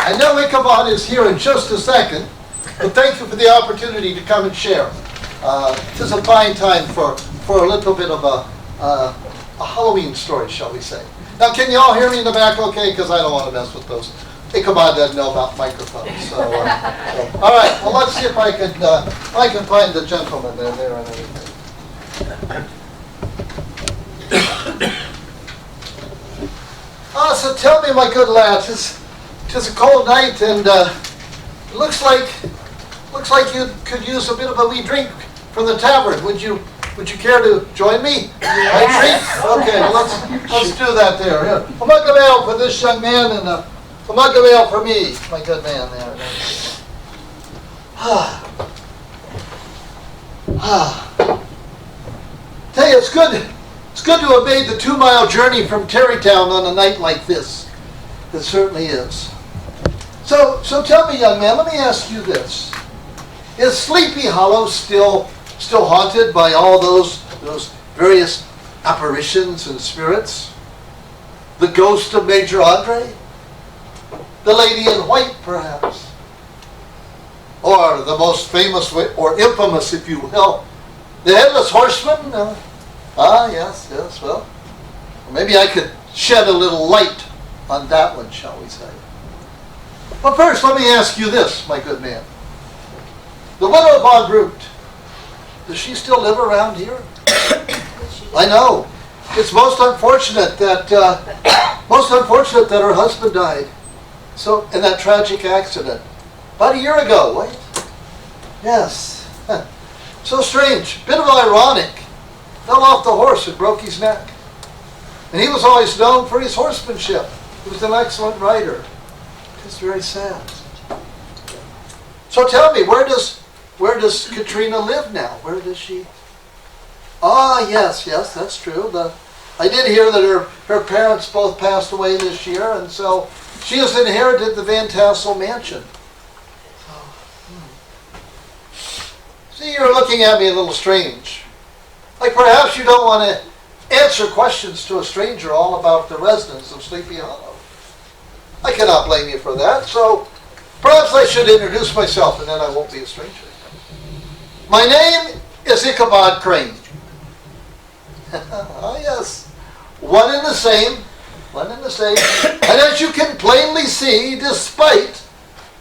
I know Ichabod is here in just a second, but thank you for the opportunity to come and share. It is a fine time for a little bit of a Halloween story, shall we say. Now, can you all hear me in the back okay? Because I don't want to mess with those. Ichabod doesn't know about microphones. So, all right, well, let's see if I can find the gentleman there and everything. So tell me, my good lad, 'tis a cold night, and it looks like you could use a bit of a wee drink from the tavern. Would you care to join me? Yes. A drink? Okay, well, let's do that there. Here. A mug of ale for this young man, and a mug of ale for me, my good man there. Tell you, it's good to have made the 2-mile journey from Tarrytown on a night like this. It certainly is. So tell me, young man, let me ask you this. Is Sleepy Hollow still haunted by all those various apparitions and spirits? The ghost of Major Andre? The lady in white, perhaps? Or the most famous, or infamous, if you will, the Headless Horseman? Yes, well, maybe I could shed a little light on that one, shall we say. But first, let me ask you this, my good man. The widow von Brute, does she still live around here? I know. It's most unfortunate that her husband died. So, in that tragic accident. About a year ago, right? Yes. So strange. Bit of ironic. Fell off the horse and broke his neck. And he was always known for his horsemanship. He was an excellent rider. It's very sad. So tell me, where does Katrina live now? Where does she? Yes, that's true. I did hear that her parents both passed away this year, and so she has inherited the Van Tassel mansion. See, you're looking at me a little strange. Like perhaps you don't want to answer questions to a stranger all about the residents of Sleepy Hollow. I cannot blame you for that, so perhaps I should introduce myself and then I won't be a stranger. My name is Ichabod Crane. Yes, one and the same. And as you can plainly see, despite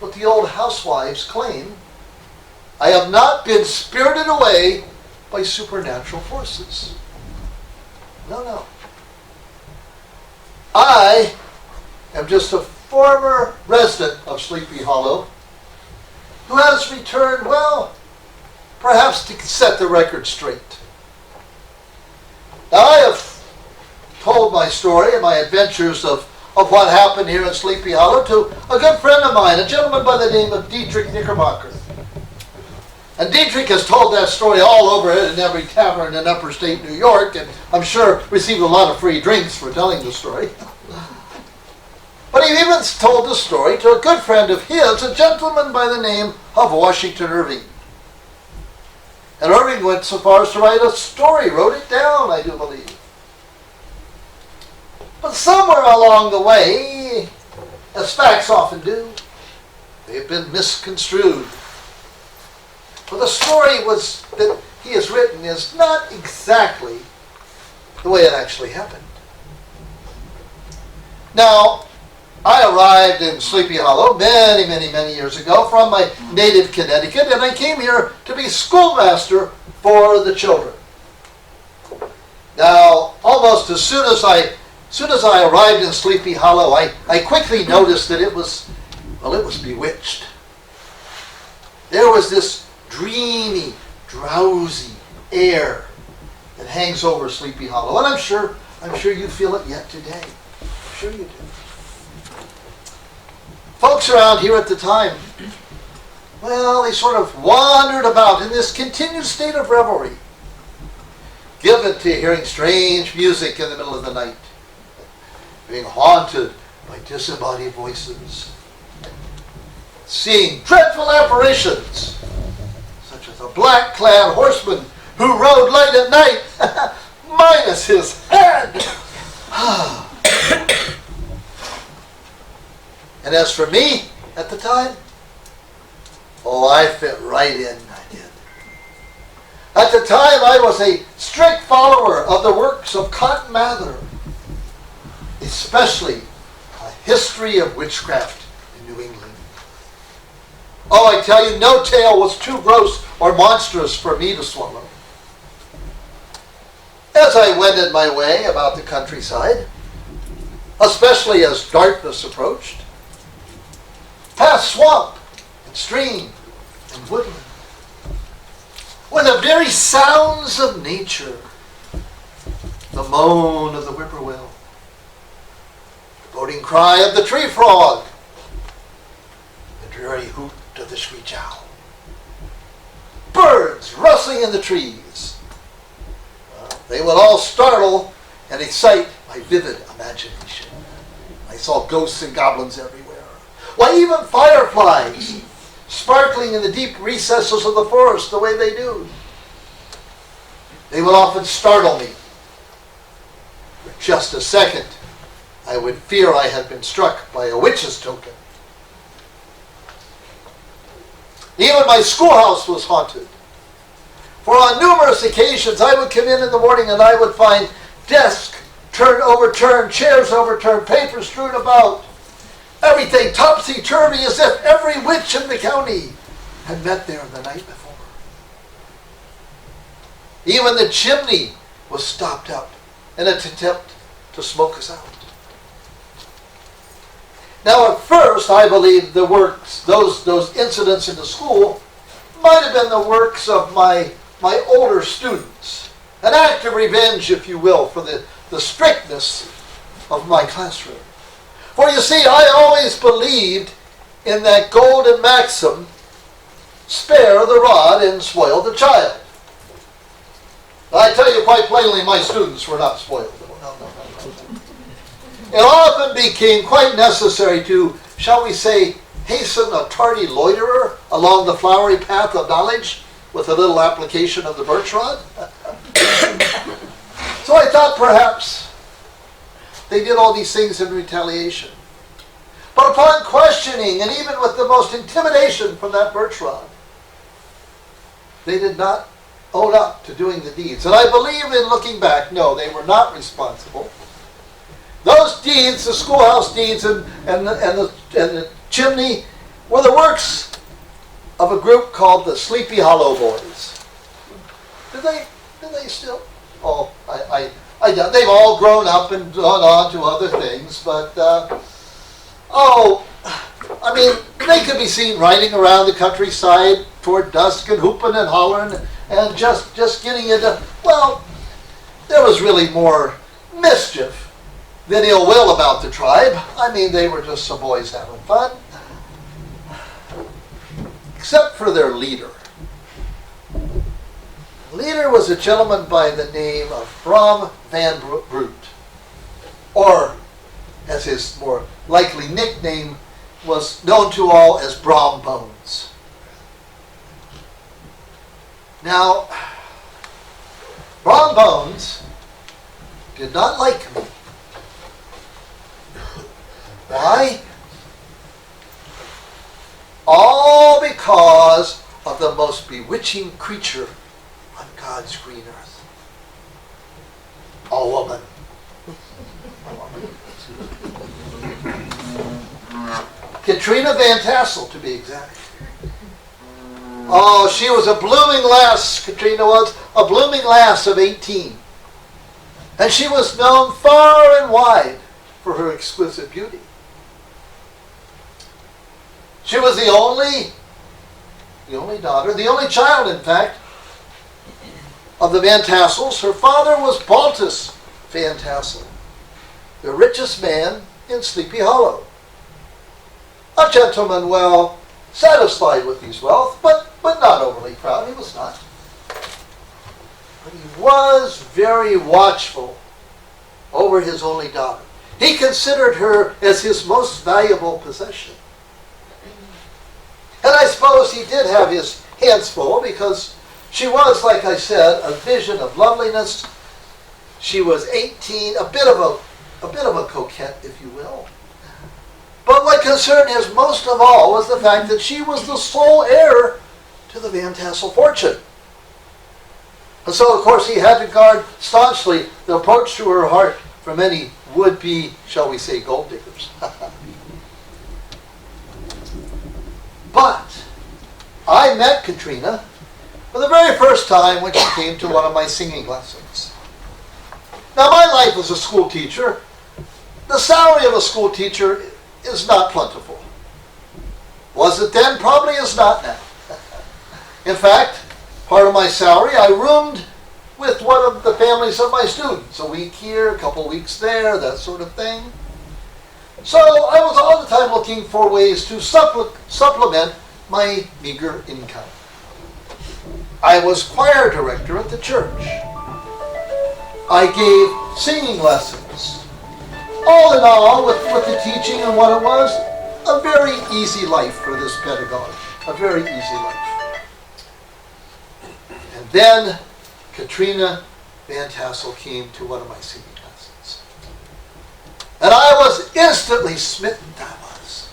what the old housewives claim, I have not been spirited away by supernatural forces. No. I am just a former resident of Sleepy Hollow who has returned, well, perhaps to set the record straight. Now, I have told my story and my adventures of what happened here in Sleepy Hollow to a good friend of mine, a gentleman by the name of Dietrich Knickerbocker. And Dietrich has told that story all over it in every tavern in upstate New York, and I'm sure received a lot of free drinks for telling the story. But he even told the story to a good friend of his, a gentleman by the name of Washington Irving. And Irving went so far as to write a story, wrote it down, I do believe. But somewhere along the way, as facts often do, they've been misconstrued. For the story that he has written is not exactly the way it actually happened. Now, I arrived in Sleepy Hollow many years ago from my native Connecticut, and I came here to be schoolmaster for the children. Now, almost as soon as I arrived in Sleepy Hollow, I quickly noticed that it was bewitched. There was this dreamy, drowsy air that hangs over Sleepy Hollow, and I'm sure you feel it yet today. I'm sure you do. Folks around here at the time, well, they sort of wandered about in this continued state of revelry, given to hearing strange music in the middle of the night, being haunted by disembodied voices, seeing dreadful apparitions, such as a black-clad horseman who rode late at night, minus his head. And as for me, At the time, oh, I fit right in, I did. At the time, I was a strict follower of the works of Cotton Mather, especially A History of Witchcraft in New England. Oh, I tell you, no tale was too gross or monstrous for me to swallow. As I wended my way about the countryside, especially as darkness approached, past swamp and stream and woodland, were the very sounds of nature, the moan of the whippoorwill, the boding cry of the tree frog, the dreary hoot of the screech owl, birds rustling in the trees. They would all startle and excite my vivid imagination. I saw ghosts and goblins everywhere. Why, even fireflies sparkling in the deep recesses of the forest the way they do. They would often startle me. For just a second, I would fear I had been struck by a witch's token. Even my schoolhouse was haunted. For on numerous occasions I would come in the morning and I would find desks overturned, chairs overturned, papers strewn about. Everything topsy-turvy as if every witch in the county had met there the night before. Even the chimney was stopped up in an attempt to smoke us out. Now, at first, I believed the works, those incidents in the school, might have been the works of my older students. An act of revenge, if you will, for the strictness of my classroom. For you see, I always believed in that golden maxim, spare the rod and spoil the child. I tell you quite plainly, my students were not spoiled. No. It often became quite necessary to, shall we say, hasten a tardy loiterer along the flowery path of knowledge with a little application of the birch rod. So I thought perhaps they did all these things in retaliation. But upon questioning, and even with the most intimidation from that birch rod, they did not own up to doing the deeds. And I believe in looking back, no, they were not responsible. Those deeds, the schoolhouse deeds and the chimney, were the works of a group called the Sleepy Hollow Boys. Did they still? Oh, I doubt. They've all grown up and gone on to other things, but I mean, they could be seen riding around the countryside toward dusk and hooping and hollering and just getting into, well, there was really more mischief than ill will about the tribe. I mean, they were just some boys having fun. Except for their leader. The leader was a gentleman by the name of Brom Van Brute, or as his more likely nickname was known to all as Brom Bones. Now, Brom Bones did not like me. Why? All because of the most bewitching creature on God's green earth. A woman. Katrina Van Tassel, to be exact. Oh, she was a blooming lass, Katrina was, a blooming lass of 18. And she was known far and wide for her exquisite beauty. She was the only daughter, the only child, in fact, of the Van Tassels. Her father was Baltus Van Tassel, the richest man in Sleepy Hollow. A gentleman, well, satisfied with his wealth, but not overly proud. He was not. But he was very watchful over his only daughter. He considered her as his most valuable possession. And I suppose he did have his hands full because she was, like I said, a vision of loveliness. She was 18, a bit of a coquette, if you will. But what concerned him most of all was the fact that she was the sole heir to the Van Tassel fortune. And so, of course, he had to guard staunchly the approach to her heart from any would-be, shall we say, gold diggers. But I met Katrina for the very first time when she came to one of my singing lessons. Now, my life as a school teacher, the salary of a school teacher is not plentiful. Was it then? Probably is not now. In fact, part of my salary, I roomed with one of the families of my students. A week here, a couple weeks there, that sort of thing. So I was all the time looking for ways to supplement my meager income. I was choir director at the church. I gave singing lessons. All in all, with the teaching and what it was, a very easy life for this pedagogue. A very easy life. And then Katrina Van Tassel came to one of my singing lessons. And I was instantly smitten, I was.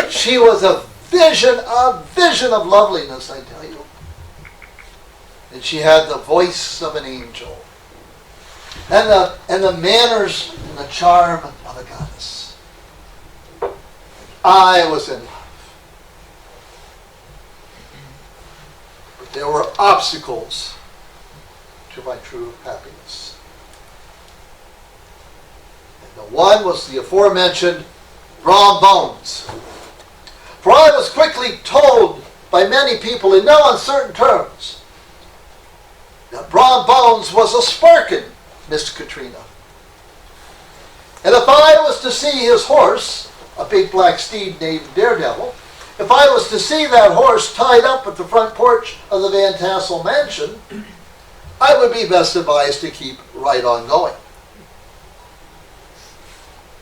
She was a vision of loveliness, I tell you. And she had the voice of an angel. And the manners and the charm of a goddess. I was in love. But there were obstacles to my true happiness. And the one was the aforementioned raw bones. For I was quickly told by many people in no uncertain terms that Brom Bones was a sparkin, Miss Katrina. And if I was to see his horse, a big black steed named Daredevil, if I was to see that horse tied up at the front porch of the Van Tassel mansion, I would be best advised to keep right on going.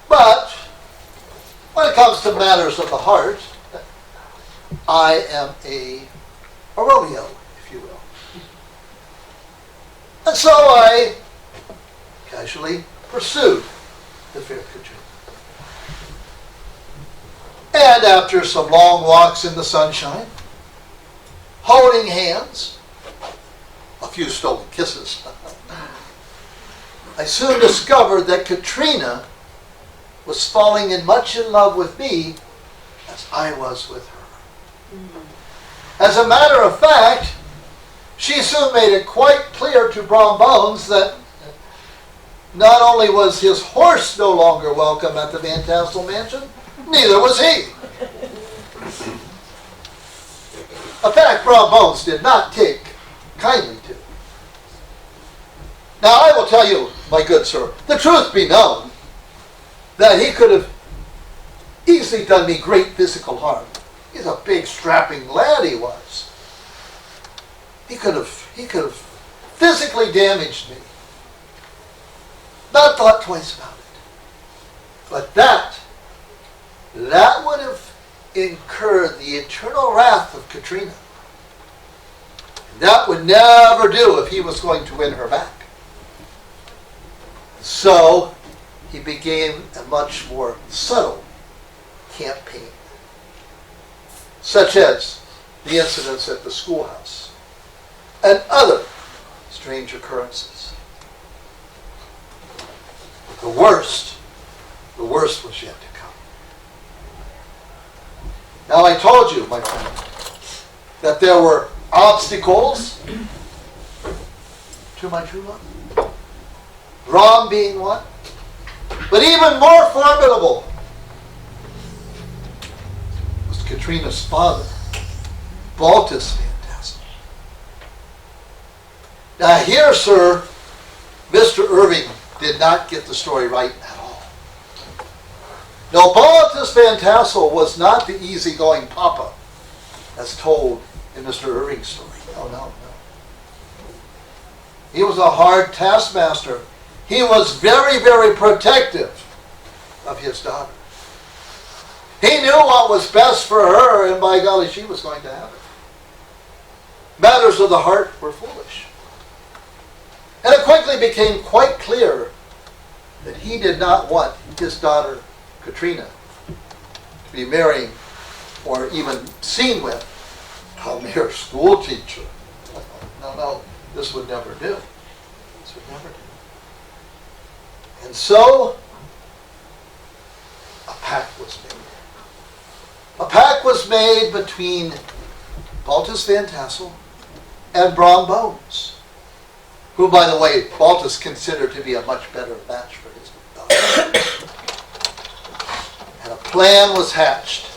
But when it comes to matters of the heart, I am a Romeo, if you will. And so I casually pursued the fair Katrina. And after some long walks in the sunshine, holding hands, a few stolen kisses, I soon discovered that Katrina was falling in much in love with me as I was with her. As a matter of fact, she soon made it quite clear to Brom Bones that not only was his horse no longer welcome at the Van Tassel mansion, neither was he. A fact Brom Bones did not take kindly to. Now I will tell you, my good sir, the truth be known, that he could have easily done me great physical harm. He's a big strapping lad, he was. He could have physically damaged me. Not thought twice about it. But that would have incurred the eternal wrath of Katrina. And that would never do if he was going to win her back. So he began a much more subtle campaign, such as the incidents at the schoolhouse and other strange occurrences. But the worst was yet to come. Now I told you, my friend, that there were obstacles to my true love. Rom being one. But even more formidable was Katrina's father, Baltus Van Tassel. Now here, sir, Mr. Irving did not get the story right at all. No, Baltus Van Tassel was not the easygoing papa, as told in Mr. Irving's story. No. He was a hard taskmaster. He was very, very protective of his daughter. He knew what was best for her, and by golly, she was going to have it. Matters of the heart were foolish. And it quickly became quite clear that he did not want his daughter, Katrina, be marrying or even seen with a mere school teacher. No, this would never do. This would never do. And so, a pact was made. A pact was made between Baltus Van Tassel and Brom Bones, who, by the way, Baltus considered to be a much better match for his daughter. And a plan was hatched.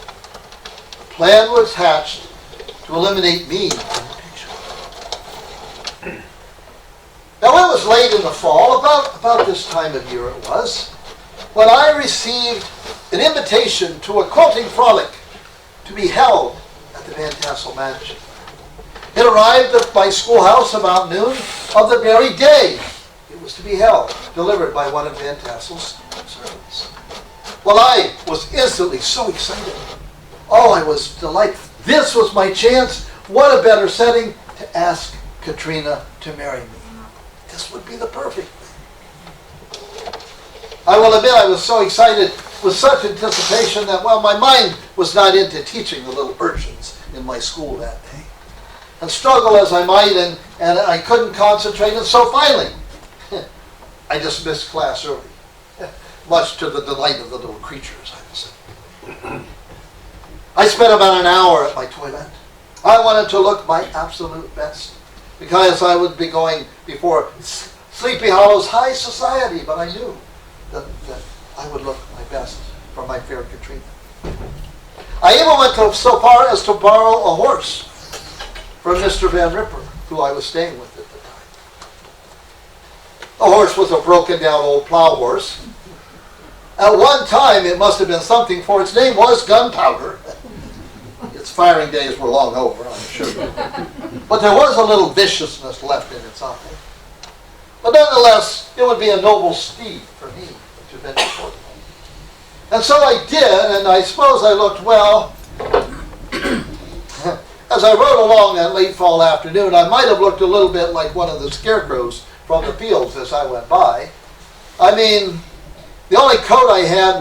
A plan was hatched to eliminate me from the picture. Now, it was late in the fall, about this time of year it was, when I received an invitation to a quilting frolic to be held at the Van Tassel Mansion. It arrived at my schoolhouse about noon of the very day it was to be held, delivered by one of Van Tassel's servants. Well, I was instantly so excited. Oh, I was delighted. This was my chance. What a better setting to ask Katrina to marry me. This would be the perfect thing. I will admit I was so excited with such anticipation that, well, my mind was not into teaching the little urchins in my school that day. And struggle as I might, and I couldn't concentrate, and so finally, I dismissed class early, much to the delight of the little creatures, I will say. I spent about an hour at my toilet. I wanted to look my absolute best, because I would be going before Sleepy Hollow's high society, but I knew that I would look my best for my fair Katrina. I even went so far as to borrow a horse from Mr. Van Ripper, who I was staying with at the time. The horse was a broken down old plow horse. At one time it must have been something, for its name was Gunpowder. Its firing days were long over, I'm sure. But there was a little viciousness left in its eye. But nonetheless, it would be a noble steed for me to venture forth. And so I did, and I suppose I looked well. As I rode along that late fall afternoon, I might have looked a little bit like one of the scarecrows from the fields as I went by. I mean, the only coat I had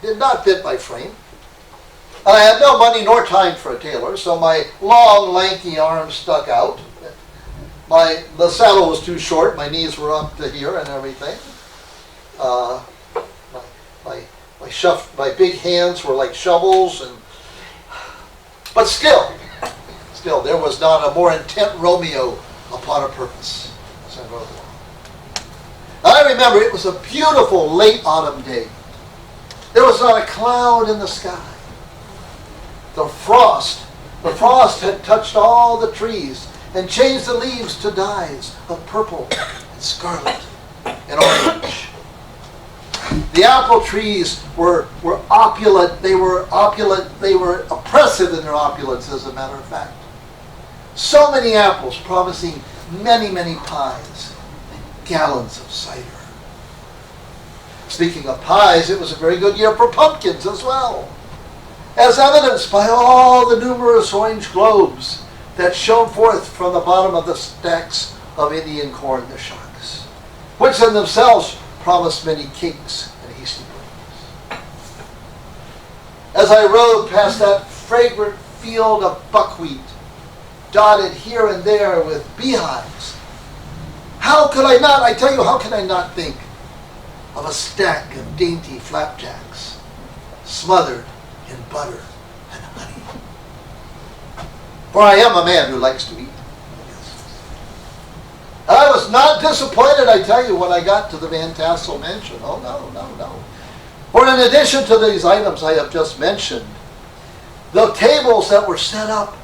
did not fit my frame. And I had no money nor time for a tailor, so my long, lanky arms stuck out. The saddle was too short, my knees were up to here and everything. My big hands were like shovels, but still, there was not a more intent Romeo upon a purpose as I rode along. I remember it was a beautiful late autumn day. There was not a cloud in the sky. The frost had touched all the trees and changed the leaves to dyes of purple and scarlet and orange. The apple trees were opulent. They were opulent. They were oppressive in their opulence, as a matter of fact. So many apples promising many, many pies and gallons of cider. Speaking of pies, it was a very good year for pumpkins as well, as evidenced by all the numerous orange globes that shone forth from the bottom of the stacks of Indian corn, the shocks, which in themselves promised many cakes and hasty puddings. As I rode past that fragrant field of buckwheat, dotted here and there with beehives, how could I not think of a stack of dainty flapjacks smothered in butter and honey? For I am a man who likes to eat. I was not disappointed, I tell you, when I got to the Van Tassel Mansion. Oh, no. For in addition to these items I have just mentioned, the tables that were set up,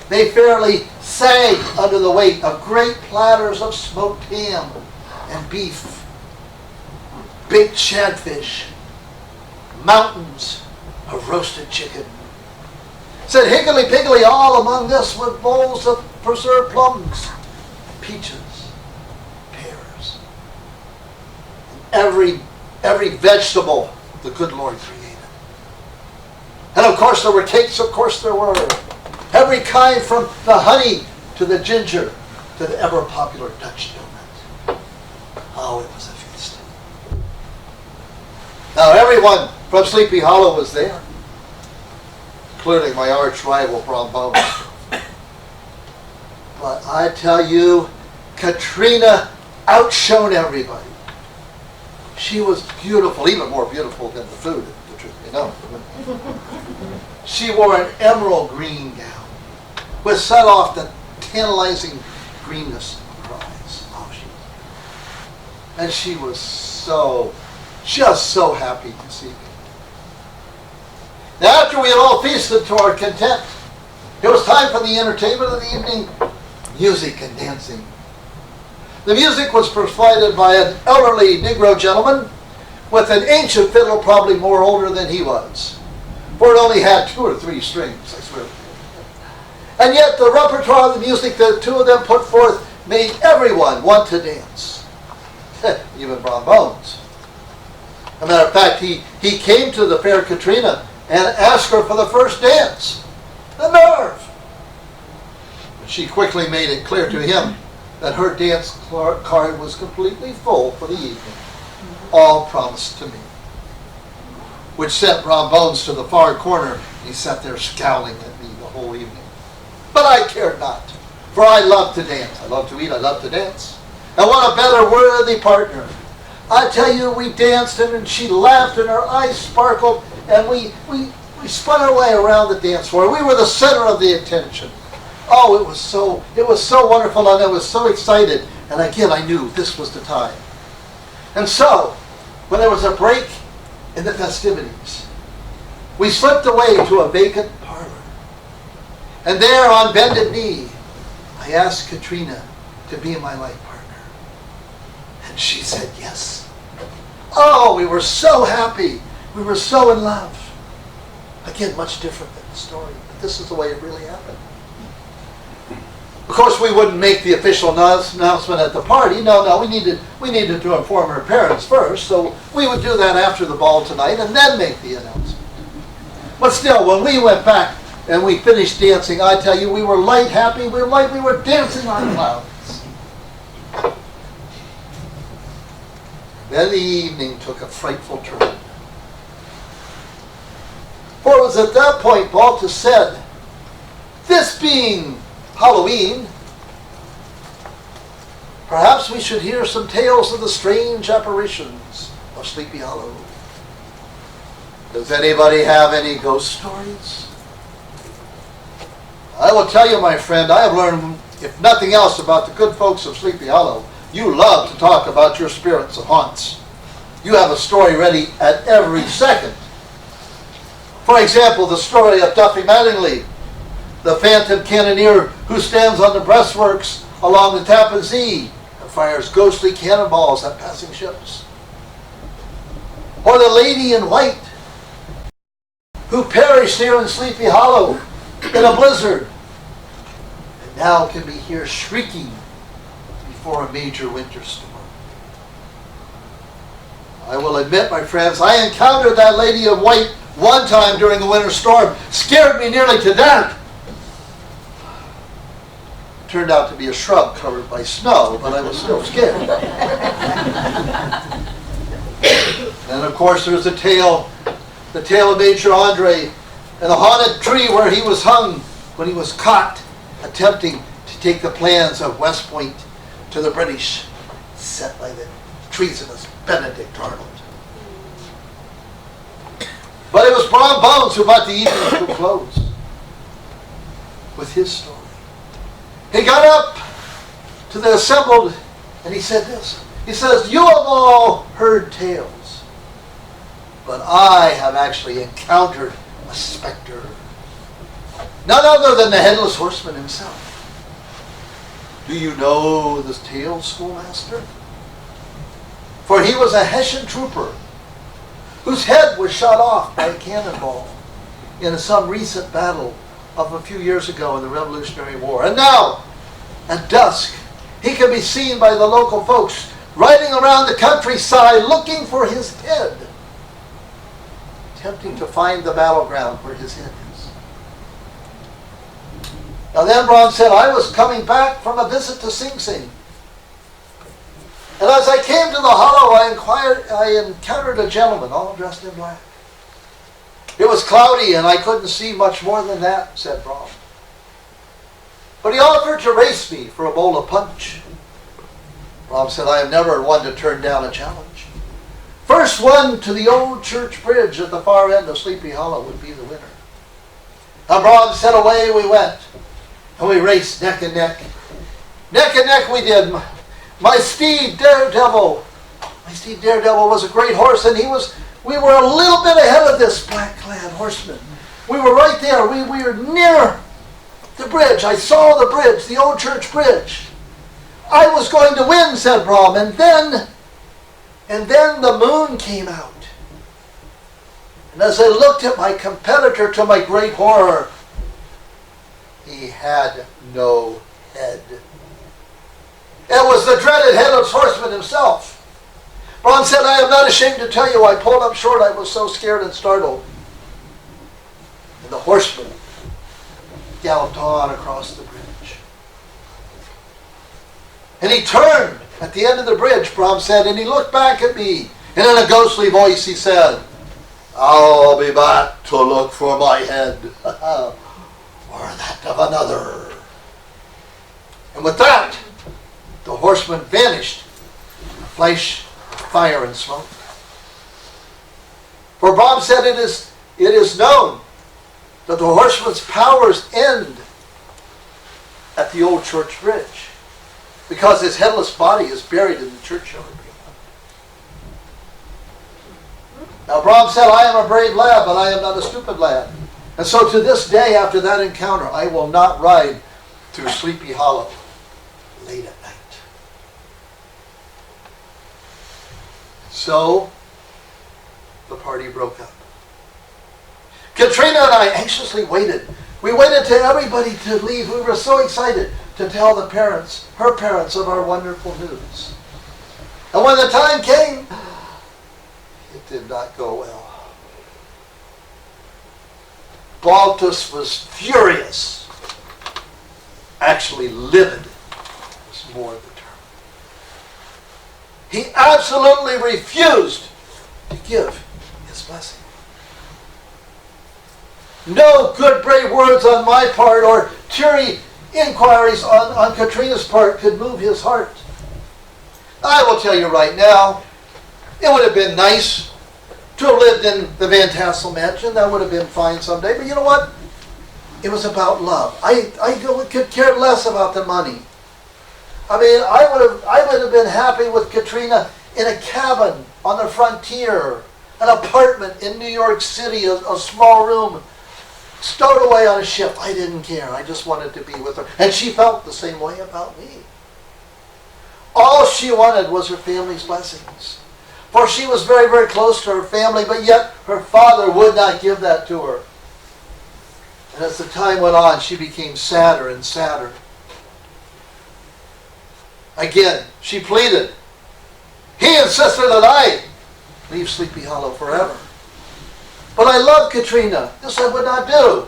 they fairly sagged under the weight of great platters of smoked ham and beef, baked shadfish, mountains of roasted chicken. Said higgly-piggly all among this with bowls of preserved plums, peaches, pears, and every vegetable the good Lord created. And of course there were cakes, of course there were. Every kind, from the honey to the ginger to the ever-popular Dutch donut. Oh, it was a feast. Now everyone from Sleepy Hollow was there. including my arch rival, Brom Bones. But I tell you, Katrina outshone everybody. She was beautiful, even more beautiful than the food, the truth be known. She wore an emerald green gown, which set off the tantalizing greenness of her eyes. Oh, and she was just so happy to see me. Now, after we had all feasted to our content, it was time for the entertainment of the evening, music and dancing. The music was provided by an elderly Negro gentleman with an ancient fiddle, probably more older than he was, for it only had 2 or 3 strings, I swear. And yet the repertoire of the music that the two of them put forth made everyone want to dance, even Brom Bones. As a matter of fact, he came to the fair Katrina and asked her for the first dance. The nerve! But she quickly made it clear to him that her dance card was completely full for the evening, all promised to me. Which sent Brom Bones to the far corner. He sat there scowling at me the whole evening. But I cared not, for I love to dance. I love to eat, I love to dance. And what a better worthy partner. I tell you, we danced and she laughed and her eyes sparkled, and we spun our way around the dance floor. We were the center of the attention. Oh, it was so wonderful, and I was so excited. And again, I knew this was the time. And so, when there was a break in the festivities, we slipped away to a vacant parlor. And there, on bended knee, I asked Katrina to be my life partner. And she said yes. Oh, we were so happy. We were so in love. Again, much different than the story, but this is the way it really happened. Of course, we wouldn't make the official announcement at the party. No, we needed to inform her parents first, so we would do that after the ball tonight and then make the announcement. But still, when we went back and we finished dancing, I tell you, we were light happy. We were like we were dancing on clouds. Then the evening took a frightful turn. For it was at that point Baltus said, this being Halloween, perhaps we should hear some tales of the strange apparitions of Sleepy Hollow. Does anybody have any ghost stories? I will tell you, my friend, I have learned, if nothing else, about the good folks of Sleepy Hollow. You love to talk about your spirits and haunts. You have a story ready at every second. For example, the story of Duffy Mattingly, the phantom cannoneer who stands on the breastworks along the Tappan Zee and fires ghostly cannonballs at passing ships. Or the lady in white who perished here in Sleepy Hollow in a blizzard and now can be heard shrieking before a major winter storm. I will admit, my friends, I encountered that lady in white one time during the winter storm. Scared me nearly to death. Turned out to be a shrub covered by snow, but I was still scared. And of course there's the tale of Major Andre and the haunted tree where he was hung when he was caught attempting to take the plans of West Point to the British, set by the treasonous Benedict Arnold. But it was Brom Bones who brought the evening to a close with his story. He got up to the assembled and he said this. He says, you have all heard tales, but I have actually encountered a specter. None other than the Headless Horseman himself. Do you know this tale, schoolmaster? For he was a Hessian trooper whose head was shot off by a cannonball in some recent battle of a few years ago in the Revolutionary War. And now, at dusk, he can be seen by the local folks riding around the countryside looking for his head, attempting to find the battleground where his head is. Now then, Brom said, I was coming back from a visit to Sing Sing. And as I came to the hollow, I encountered a gentleman all dressed in black. It was cloudy and I couldn't see much more than that, said Brom. But he offered to race me for a bowl of punch. Brom said, I am never one to turn down a challenge. First one to the old church bridge at the far end of Sleepy Hollow would be the winner. Now Brom said, away we went. And we raced neck and neck. Neck and neck we did. My steed, Daredevil. My steed, Daredevil, was a great horse, and we were a little bit ahead of this black-clad horseman. We were right there. We were near the bridge. I saw the bridge, the old church bridge. I was going to win, said Brom, and then the moon came out. And as I looked at my competitor, to my great horror, he had no head. It was the dreaded headless horseman himself. Brom said, I am not ashamed to tell you, I pulled up short. I was so scared and startled. And the horseman galloped on across the bridge. And he turned at the end of the bridge, Brom said, and he looked back at me. And in a ghostly voice he said, I'll be back to look for my head, or that of another. And with that, the horseman vanished in a flash of fire and smoke. For Brom said, it is known that the horseman's powers end at the old church bridge, because his headless body is buried in the churchyard beyond. Now Brom said, I am a brave lad, but I am not a stupid lad. And so to this day, after that encounter, I will not ride through Sleepy Hollow late at night. So the party broke up. Katrina and I anxiously waited. We waited till everybody to leave. We were so excited to tell the parents, her parents, of our wonderful news. And when the time came, it did not go well. Baltus was furious. Actually livid was more the term. He absolutely refused to give his blessing. No good brave words on my part or teary inquiries on Katrina's part could move his heart. I will tell you right now, it would have been nice to have lived in the Van Tassel mansion. That would have been fine someday. But you know what? It was about love. I could care less about the money. I mean, I would have been happy with Katrina in a cabin on the frontier, an apartment in New York City, a small room, stowed away on a ship. I didn't care. I just wanted to be with her. And she felt the same way about me. All she wanted was her family's blessings. For she was very, very close to her family, but yet her father would not give that to her. And as the time went on, she became sadder and sadder. Again, she pleaded. He insisted that I leave Sleepy Hollow forever. But I love Katrina. This I would not do.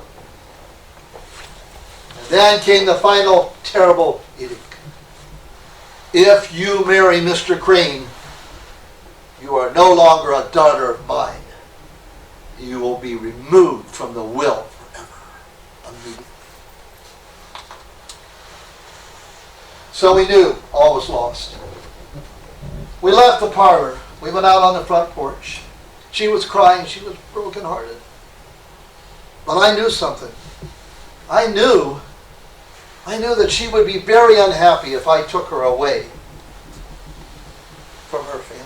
And then came the final terrible edict. If you marry Mr. Crane, you are no longer a daughter of mine. You will be removed from the will forever. Immediately. So we knew all was lost. We left the parlor. We went out on the front porch. She was crying. She was brokenhearted. But I knew something. I knew that she would be very unhappy if I took her away from her family.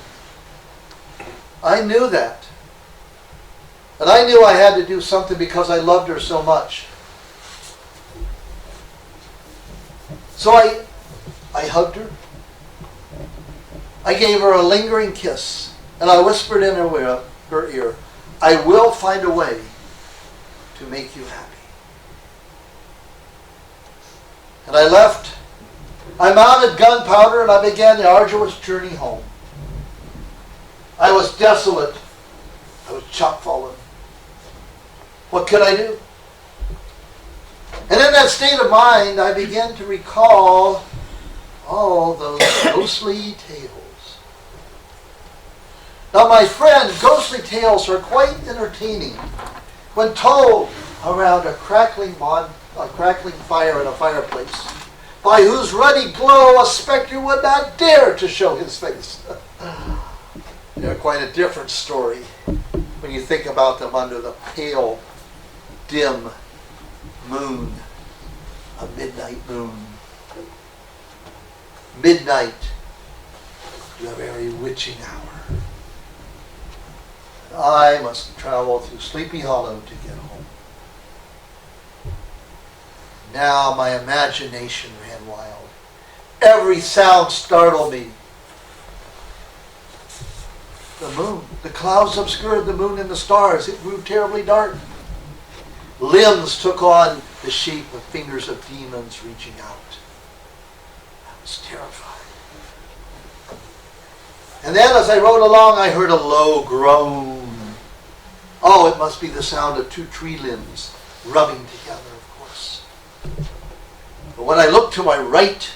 I knew that. And I knew I had to do something because I loved her so much. So I hugged her. I gave her a lingering kiss. And I whispered in her ear, I will find a way to make you happy. And I left. I mounted gunpowder and I began the arduous journey home. I was desolate. I was chopfallen. What could I do? And in that state of mind, I began to recall all those ghostly tales. Now, my friend, ghostly tales are quite entertaining when told around a crackling fire in a fireplace, by whose ruddy glow a spectre would not dare to show his face. They're quite a different story when you think about them under the pale, dim moon, a midnight moon. Midnight, the very witching hour. I must travel through Sleepy Hollow to get home. Now my imagination ran wild. Every sound startled me. The moon, the clouds obscured the moon and the stars. It grew terribly dark. Limbs took on the shape of fingers of demons reaching out. I was terrified. And then as I rode along, I heard a low groan. Oh, it must be the sound of two tree limbs rubbing together, of course. But when I looked to my right,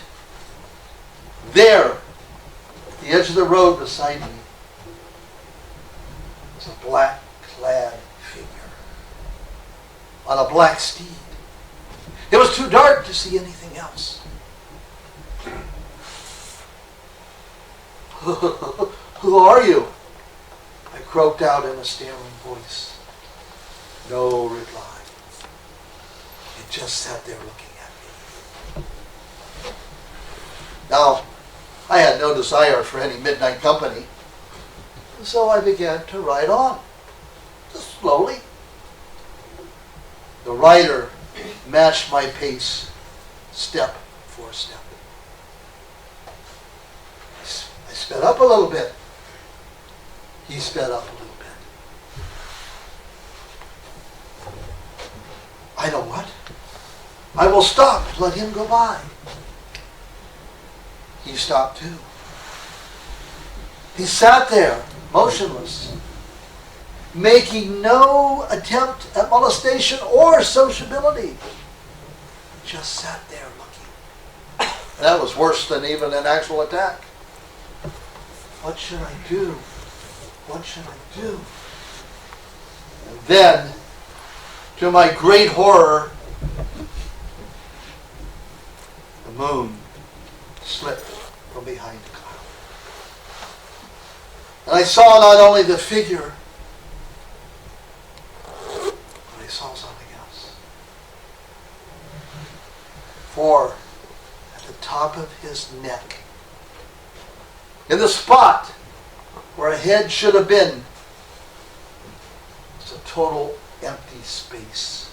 there, at the edge of the road beside me, was a black-clad figure on a black steed. It was too dark to see anything else. Who are you? I croaked out in a stammering voice. No reply. It just sat there looking at me. Now, I had no desire for any midnight company, so I began to ride on, just slowly. The rider matched my pace, step for step. I sped up a little bit. He sped up a little bit. I know what? I will stop and let him go by. He stopped too. He sat there, motionless, making no attempt at molestation or sociability. Just sat there looking. That was worse than even an actual attack. What should I do? What should I do? And then, to my great horror, the moon slipped from behind a cloud. And I saw not only the figure, but I saw something else. For at the top of his neck, in the spot where a head should have been, was a total empty space.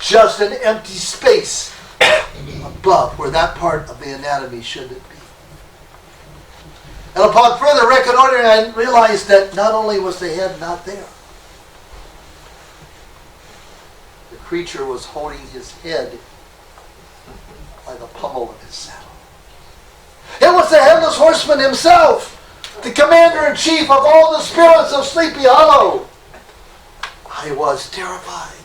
Just an empty space above where that part of the anatomy should be. And upon further reconnoitering, I realized that not only was the head not there, the creature was holding his head by the pommel of his saddle. It was the Headless Horseman himself, the commander-in-chief of all the spirits of Sleepy Hollow. I was terrified.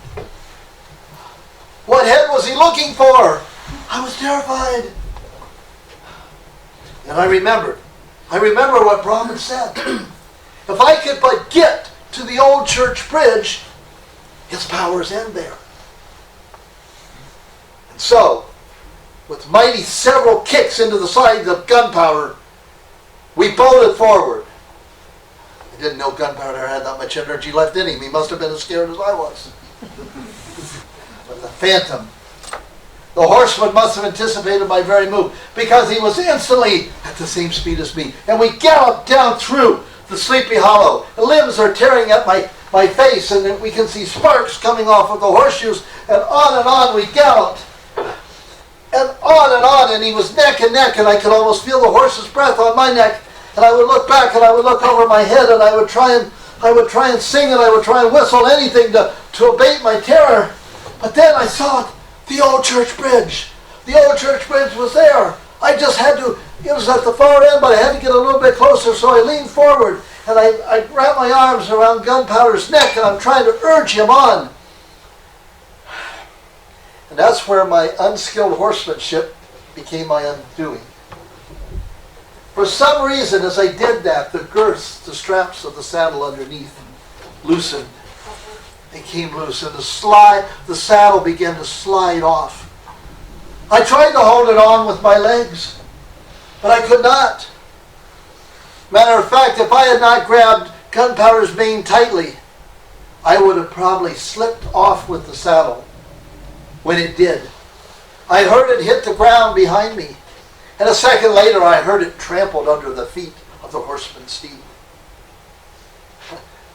What head was he looking for? I was terrified. And I remember what Brahman said. If I could but get to the old church bridge, his powers end there. And so, with mighty several kicks into the sides of Gunpowder, we bolted forward. I didn't know Gunpowder had that much energy left in him. He must have been as scared as I was. But the Phantom, the horseman must have anticipated my very move, because he was instantly at the same speed as me. And we galloped down through the Sleepy Hollow. The limbs are tearing at my face, and then we can see sparks coming off of the horseshoes, and on we galloped. And on, and he was neck and neck, and I could almost feel the horse's breath on my neck. And I would look back, and I would look over my head, and I would try and sing, and I would try and whistle anything to abate my terror. But then I saw the old church bridge. The old church bridge was there. I just had to, it was at the far end, but I had to get a little bit closer, so I leaned forward, and I wrapped my arms around Gunpowder's neck, and I'm trying to urge him on. And that's where my unskilled horsemanship became my undoing. For some reason, as I did that, the girths, the straps of the saddle underneath, loosened. They came loose, and the saddle began to slide off. I tried to hold it on with my legs, but I could not. Matter of fact, if I had not grabbed Gunpowder's mane tightly, I would have probably slipped off with the saddle. When it did, I heard it hit the ground behind me, and a second later I heard it trampled under the feet of the horseman's steed.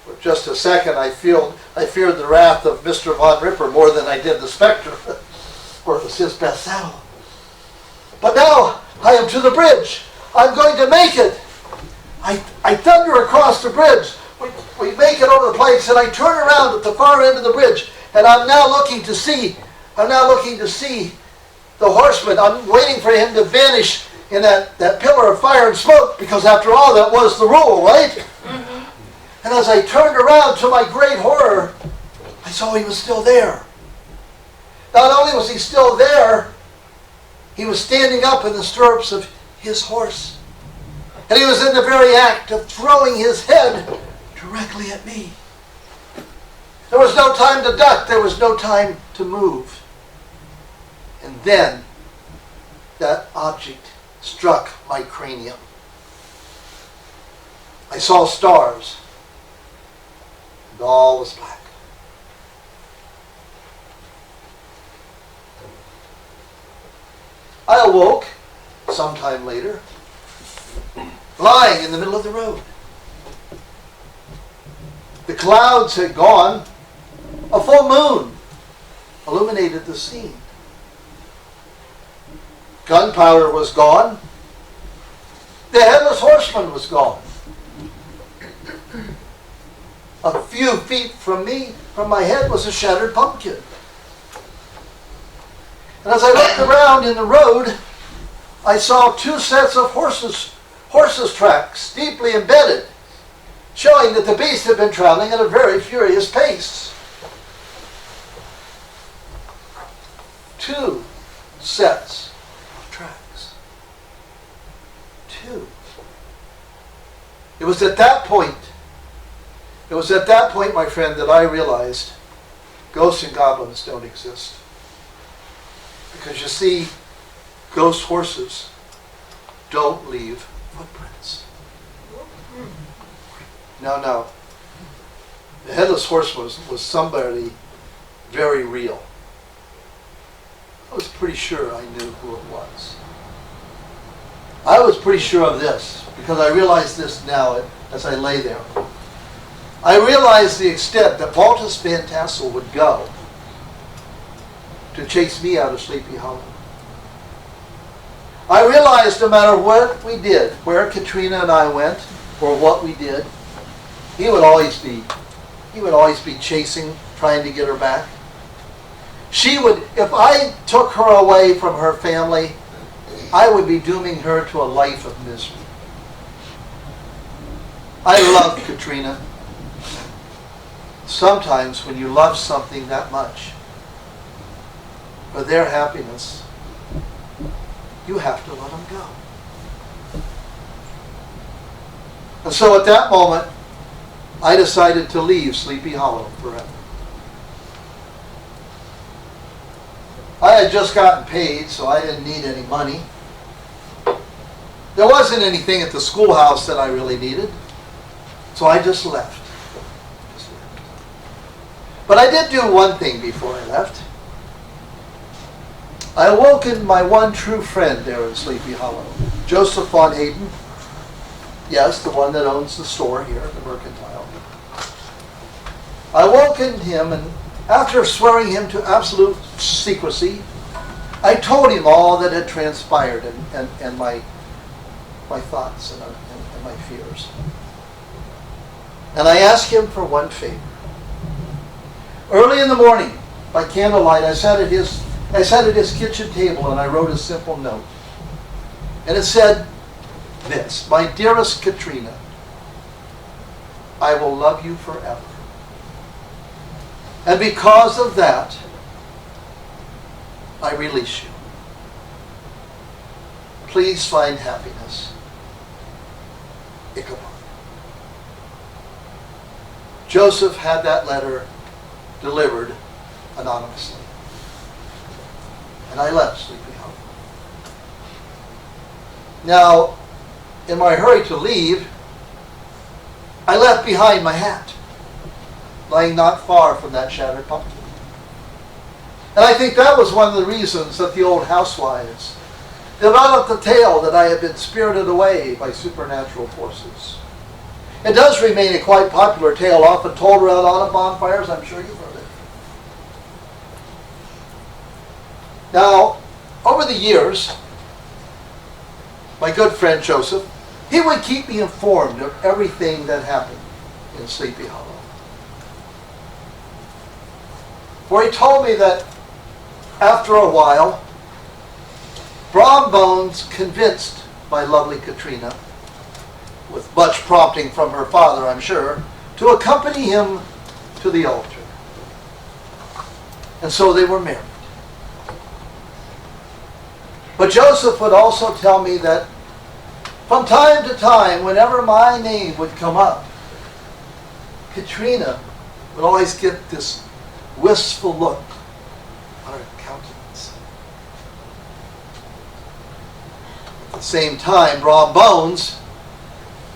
For just a second I feared the wrath of Mr. Von Ripper more than I did the specter, for it was his best saddle. But now I am to the bridge. I'm going to make it. I thunder across the bridge. We make it over the place, and I turn around at the far end of the bridge, and I'm now looking to see the horseman. I'm waiting for him to vanish in that pillar of fire and smoke, because after all, that was the rule, right? Mm-hmm. And as I turned around, to my great horror, I saw he was still there. Not only was he still there, he was standing up in the stirrups of his horse. And he was in the very act of throwing his head directly at me. There was no time to duck. There was no time to move. And then that object struck my cranium. I saw stars, and all was black. I awoke sometime later, lying in the middle of the road. The clouds had gone. A full moon illuminated the scene. Gunpowder was gone. The headless horseman was gone. A few feet from my head, was a shattered pumpkin. And as I looked around in the road, I saw two sets of horses' tracks deeply embedded, showing that the beast had been traveling at a very furious pace. Two sets of tracks. Two. It was at that point, my friend, that I realized ghosts and goblins don't exist. Because you see, ghost horses don't leave footprints. No. The headless horseman was somebody very real. I was pretty sure I knew who it was. I was pretty sure of this, because I realized this now as I lay there. I realized the extent that Baltus Van Tassel would go to chase me out of Sleepy Hollow. I realized no matter what we did, where Katrina and I went, or what we did, he would always be chasing, trying to get her back. If I took her away from her family, I would be dooming her to a life of misery. I love Katrina. Sometimes when you love something that much, for their happiness, you have to let them go. And so at that moment, I decided to leave Sleepy Hollow forever. I had just gotten paid, so I didn't need any money. There wasn't anything at the schoolhouse that I really needed, so I just left. But I did do one thing before I left. I awoken my one true friend there in Sleepy Hollow, Joseph Von Hayden. Yes, the one that owns the store here, the Mercantile. I awoken him, and after swearing him to absolute secrecy, I told him all that had transpired and my thoughts and my fears. And I asked him for one favor. Early in the morning, by candlelight, I sat at his kitchen table and I wrote a simple note. And it said this: "My dearest Katrina, I will love you forever. And because of that, I release you. Please find happiness. Ichabod." Joseph had that letter delivered anonymously. And I left Sleepy Hollow. Now, in my hurry to leave, I left behind my hat, lying not far from that shattered pumpkin. And I think that was one of the reasons that the old housewives developed the tale that I had been spirited away by supernatural forces. It does remain a quite popular tale, often told around autumn bonfires. I'm sure you've heard it. Now, over the years, my good friend Joseph, he would keep me informed of everything that happened in Sleepy Hollow. For he told me that after a while, Brom Bones, convinced by lovely Katrina, with much prompting from her father, I'm sure, to accompany him to the altar. And so they were married. But Joseph would also tell me that from time to time, whenever my name would come up, Katrina would always get this wistful look on her countenance. At the same time, Brom Bones,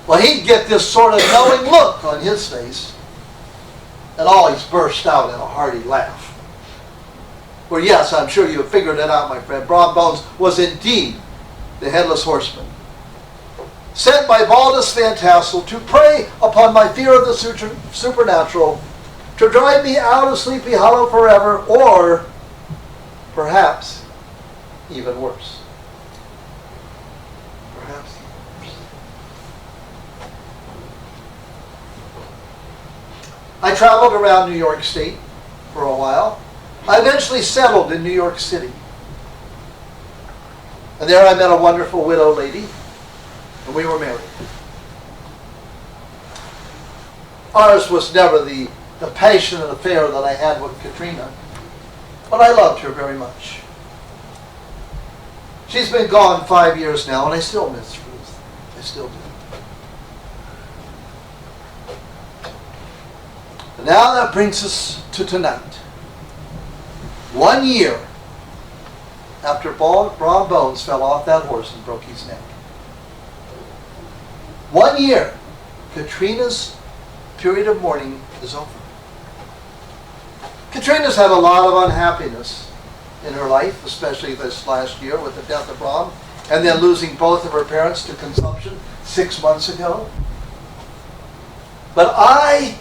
well, he'd get this sort of knowing look on his face and always burst out in a hearty laugh. Well, yes, I'm sure you have figured it out, my friend. Brom Bones was indeed the Headless Horseman, sent by Baldus Van Tassel to prey upon my fear of the supernatural, to drive me out of Sleepy Hollow forever, or perhaps even worse. Perhaps even worse. I traveled around New York State for a while. I eventually settled in New York City. And there I met a wonderful widow lady, and we were married. Ours was never the passionate affair that I had with Katrina, but I loved her very much. She's been gone 5 years now, and I still miss Ruth. I still do. And now that brings us to tonight. 1 year after Brom Bones fell off that horse and broke his neck. 1 year, Katrina's period of mourning is over. Katrina's had a lot of unhappiness in her life, especially this last year with the death of Brom, and then losing both of her parents to consumption 6 months ago. But I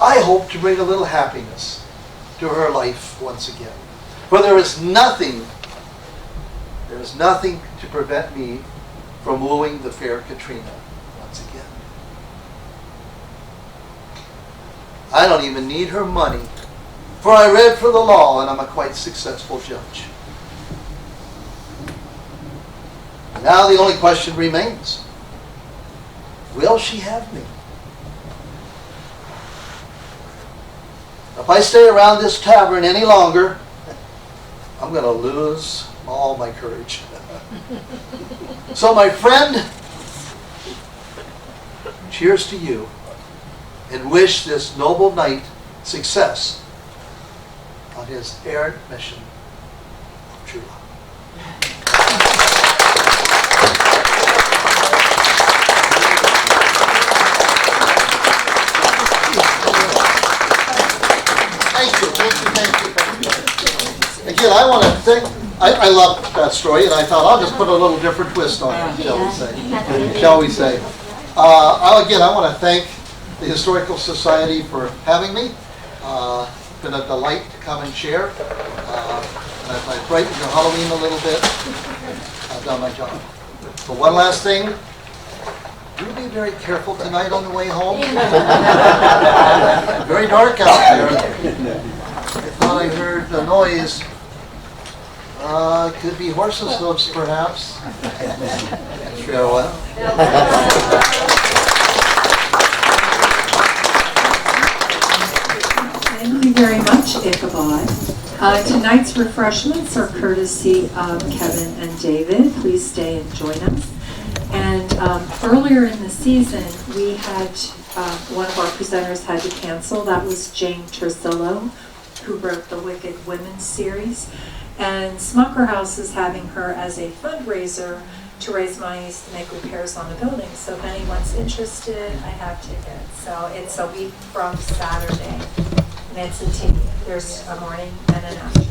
hope to bring a little happiness to her life once again. For there is nothing to prevent me from wooing the fair Katrina once again. I don't even need her money, for I read for the law and I'm a quite successful judge. Now the only question remains, will she have me? If I stay around this tavern any longer, I'm going to lose all my courage. So my friend, cheers to you, and wish this noble knight success on his errant mission of true love. Thank you. Again, I want to thank, I love that story, and I thought I'll just put a little different twist on it, shall we say. Again, I want to thank the Historical Society for having me. It's been a delight to come and share. And if I brightened your Halloween a little bit, I've done my job. So one last thing. Do be very careful tonight on the way home. Very dark out there. I thought I heard a noise. Could be horses' hooves, perhaps. Farewell. Thank you very much, Ichabod. Tonight's refreshments are courtesy of Kevin and David. Please stay and join us. And earlier in the season, we had one of our presenters had to cancel. That was Jane Tersillo, who wrote the Wicked Women series. And Smucker House is having her as a fundraiser to raise monies to make repairs on the building. So if anyone's interested, I have tickets. So it's a week from Saturday. And it's there's a morning and an afternoon.